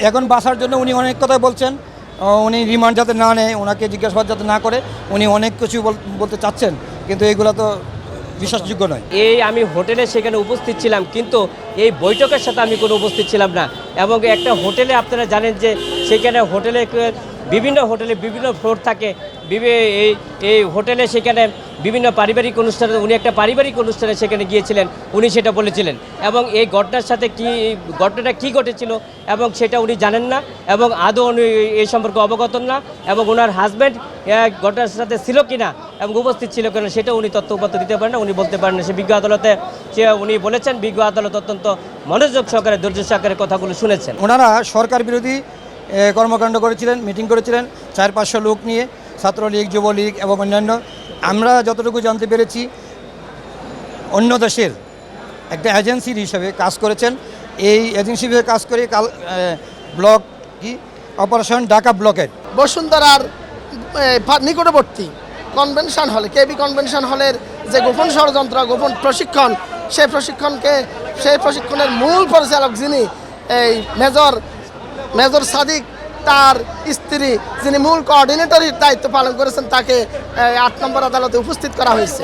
এখন বাঁচার জন্য উনি অনেক কথাই বলছেন। উনি রিমান্ড যাতে না নেয়, ওনাকে জিজ্ঞাসাবাদ যাতে না করে, উনি অনেক কিছু বলতে চাচ্ছেন, কিন্তু এগুলো তো বিশ্বাসযোগ্য নয়। এই আমি হোটেলে সেখানে উপস্থিত ছিলাম, কিন্তু এই বৈঠকের সাথে আমি কোনো উপস্থিত ছিলাম না। এবং একটা হোটেলে আপনারা জানেন যে সেখানে বিভিন্ন হোটেলে বিভিন্ন ফ্লোর থাকে। এই হোটেলে সেখানে বিভিন্ন পারিবারিক অনুষ্ঠানে উনি একটা পারিবারিক অনুষ্ঠানে সেখানে গিয়েছিলেন, উনি সেটা বলেছিলেন। এবং এই ঘটনাটা কী ঘটেছিল এবং সেটা উনি জানেন না, এবং আদৌ উনি এই সম্পর্কে অবগত না, এবং ওনার হাজব্যান্ড ঘটনার সাথে ছিল কি না এবং উপস্থিত ছিল কিনা সেটা উনি তথ্য দিতে পারেন না, উনি বলতে পারেন না। সে বিজ্ঞ আদালতে উনি বলেছেন, বিজ্ঞ আদালত অত্যন্ত মনোযোগ সহকারে ধৈর্য সহকারে কথাগুলো শুনেছেন। ওনারা সরকার বিরোধী কর্মকাণ্ড করেছিলেন, মিটিং করেছিলেন 400-500 লোক নিয়ে, ছাত্রলীগ, যুবলীগ এবং অন্যান্য। আমরা যতটুকু জানতে পেরেছি অন্য দেশের একটা এজেন্সির হিসেবে কাজ করেছেন। এই এজেন্সি হিসেবে কাজ করে ব্লক কি অপারেশন ঢাকা ব্লকের বসুন্ধরার নিকটবর্তী কনভেনশন হলে, কেবি কনভেনশন হলের যে গোপন ষড়যন্ত্র, গোপন প্রশিক্ষণ, সেই প্রশিক্ষণের মূল পরিচালক যিনি এই মেজর সাদিক, তার স্ত্রী যিনি মূল কোঅর্ডিনেটরের দায়িত্ব পালন করেছেন, তাকে 8 নম্বর আদালতে উপস্থিত করা হয়েছে।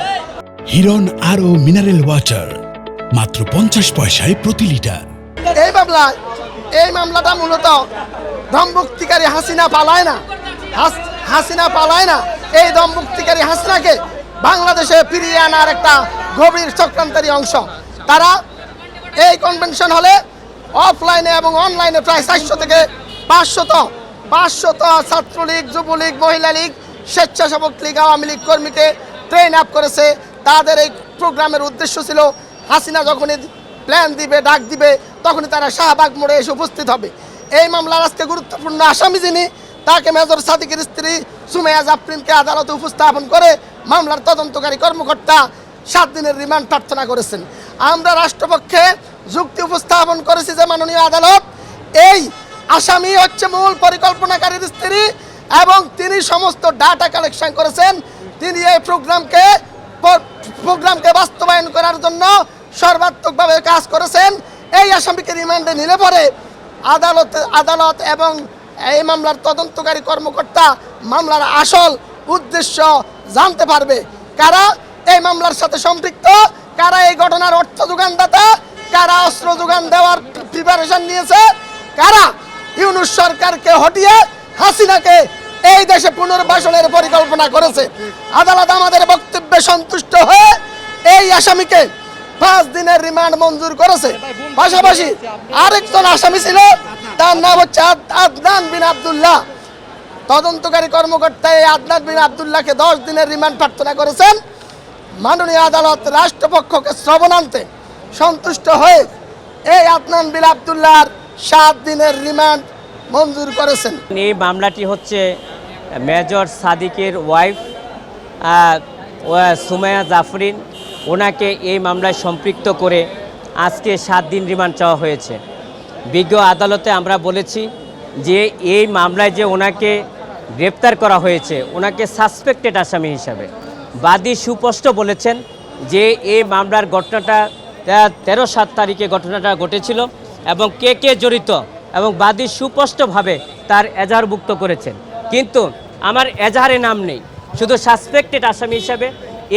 হিরন আরও মিনারেল ওয়াটার মাত্র 50 পয়সায় প্রতি লিটার। এই মামলাটা মূলত দমভুক্তিকারী হাসিনা পালায় না, এই দমভুক্তিকারী হাসিনাকে বাংলাদেশে ফিরিয়ে আনার একটা গভীর চক্রান্তের অংশ। তারা এই কনভেনশন হলে অফলাইনে এবং অনলাইনে প্রায় 400 থেকে 500 ছাত্রলীগ, যুবলীগ, মহিলা লীগ, স্বেচ্ছাসেবক লীগ, আওয়ামী লীগ কর্মীকে ট্রেন আপ করেছে। তাদের এই প্রোগ্রামের উদ্দেশ্য ছিল হাসিনা যখনই প্ল্যান দিবে, ডাক দিবে, তখনই তারা শাহবাগ মোড়ে এসে উপস্থিত হবে। এই মামলার আজকে গুরুত্বপূর্ণ আসামি যিনি, তাকে মেজর সাদিকের স্ত্রী সুমাইয়া জাফরিনকে আদালতে উপস্থাপন করে মামলার তদন্তকারী কর্মকর্তা 7 দিনের রিমান্ড প্রার্থনা করেছেন। আমরা রাষ্ট্রপক্ষে যুক্তি উপস্থাপন করেছি যে মাননীয় আদালত, এই আসামি হচ্ছে মূল পরিকল্পনাকারীর স্ত্রী এবং তিনি সমস্ত ডাটা কালেকশন করেছেন। তিনি এই প্রোগ্রামকে বাস্তবায়ন করার জন্য সর্বাত্মকভাবে কাজ করেছেন। এই আসামিকে রিমান্ডে নিলে পরে আদালত এবং এই মামলার তদন্তকারী কর্মকর্তা মামলার আসল উদ্দেশ্য জানতে পারবে। কারা এই মামলার সাথে সম্পৃক্ত, কারা এই ঘটনার অর্থ যোগানদাতা, কারা অস্ত্র যোগান দেওয়ার প্রিপারেশন নিয়েছে, কারা ইউনূস সরকারকে হটিয়ে হাসিনাকে এই দেশে পুনর্বাসনের পরিকল্পনা করেছে। আদালত আমাদের বক্তব্যে সন্তুষ্ট হয়ে এই আসামিকে 5 দিনের রিমান্ড মঞ্জুর করেছে। পাশাপাশি আরেকজন আসামি ছিল, তার নাম হচ্ছে আদনান বিন আব্দুল্লাহ। তদন্তকারী কর্মকর্তা এই আদনান বিন আব্দুল্লাহকে 10 দিনের রিমান্ড প্রার্থনা করেছেন। মাননীয় আদালত রাষ্ট্রপক্ষকে শ্রবণান্তে সন্তুষ্ট হয়ে এই আদনান বিন আব্দুল্লাহর 7 দিনের রিমান্ড মঞ্জুর করেছেন। এই মামলাটি হচ্ছে মেজর সাদিকের ওয়াইফ সুমাইয়া জাফরিন, ওনাকে এই মামলায় সম্পৃক্ত করে আজকে 7 দিন রিমান্ড চাওয়া হয়েছে। বিজ্ঞ আদালতে আমরা বলেছি যে এই মামলায় যে ওনাকে গ্রেপ্তার করা হয়েছে, ওনাকে সাসপেক্টেড আসামি হিসাবে। বাদী সুস্পষ্ট বলেছেন যে এই মামলার ঘটনাটা 13-7 তারিখে ঘটনাটা ঘটেছিল এবং কে জড়িত, এবং বাদী সুস্পষ্টভাবে তার এজাহারভুক্ত করেছেন। কিন্তু আমার এজাহারে নাম নেই, শুধু সাসপেক্টেড আসামি হিসাবে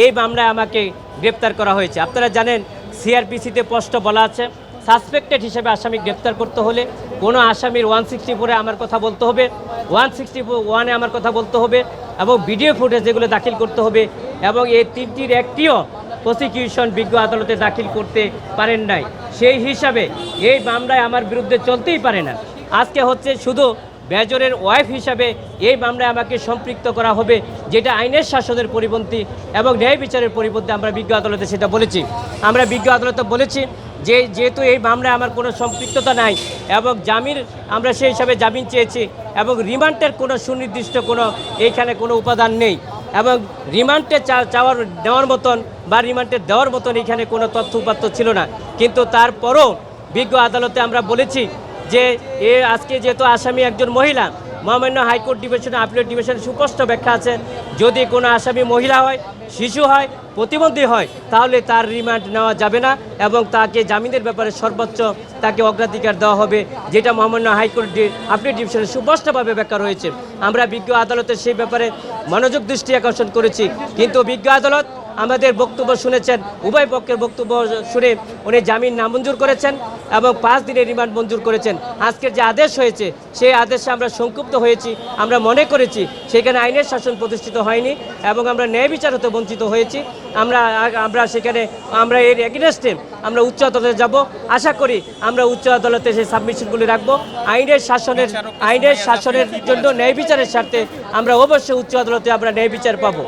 এই মামলায় আমাকে গ্রেপ্তার করা হয়েছে। আপনারা জানেন সিআরপিসিতে স্পষ্ট বলা আছে, সাসপেক্টেড হিসেবে আসামি গ্রেপ্তার করতে হলে কোনো আসামির 164-এ আমার কথা বলতে হবে, 161-এ আমার কথা বলতে হবে, এবং ভিডিও ফুটেজ যেগুলো দাখিল করতে হবে, এবং এই 3টির একটিও প্রসিকিউশন বিজ্ঞ আদালতে দাখিল করতে পারেন নাই। সেই হিসাবে এই মামলায় আমার বিরুদ্ধে চলতেই পারে না। আজকে হচ্ছে শুধু মেজরের ওয়াইফ হিসাবে এই মামলায় আমাকে সম্পৃক্ত করা হবে, যেটা আইনের শাসনের পরিপন্থী এবং ন্যায় বিচারের পরিপন্থী। আমরা বিজ্ঞ আদালতে সেটা বলেছি। আমরা বিজ্ঞ আদালতে বলেছি যে যেহেতু এই মামলায় আমার কোনো সম্পৃক্ততা নাই এবং আমরা সেই হিসাবে জামিন চেয়েছি, এবং রিমান্ডের কোনো সুনির্দিষ্ট এইখানে কোনো উপাদান নেই, এবং রিমান্ডে নেওয়ার মতন বা রিমান্ডে দেওয়ার মতন এখানে কোনো তথ্য উপাত্ত ছিল না। কিন্তু তারপরও বিজ্ঞ আদালতে আমরা বলেছি যে আজকে যেহেতু আসামি একজন মহিলা, মহামান্য হাইকোর্ট ডিভিশনে আপিলেট ডিভিশনে সুস্পষ্ট ব্যাখ্যা আছে, যদি কোনো আসামি মহিলা হয়, শিশু হয়, প্রতিবন্ধী হয়, তাহলে তার রিমান্ড নেওয়া যাবে না এবং তাকে জামিনের ব্যাপারে সর্বোচ্চ তাকে অগ্রাধিকার দেওয়া হবে, যেটা মহামান্য হাইকোর্ট আপিলেট ডিভিশনে সুস্পষ্টভাবে ব্যাখ্যা রয়েছে। আমরা বিজ্ঞ আদালতের সেই ব্যাপারে মনোযোগ দৃষ্টি আকর্ষণ করেছি, কিন্তু বিজ্ঞ আদালত আমাদের বক্তব্য শুনেছেন, উভয় পক্ষের বক্তব্য শুনে উনি জামিন নামঞ্জুর করেছেন এবং 5 দিনের রিমান্ড মঞ্জুর করেছেন। আজকের যে আদেশ হয়েছে সেই আদেশে আমরা সংক্ষুব্ধ হয়েছি। আমরা মনে করেছি সেখানে আইনের শাসন প্রতিষ্ঠিত হয়নি এবং আমরা ন্যায় বিচার হতে বঞ্চিত হয়েছি। আমরা সেখানে আমরা এর এগেনস্টে আমরা উচ্চ আদালতে যাব। আশা করি আমরা উচ্চ আদালতে সেই সাবমিশনগুলি রাখবো। আইনের শাসনের জন্য ন্যায় বিচারের স্বার্থে আমরা অবশ্যই উচ্চ আদালতে আমরা ন্যায় বিচার পাবো।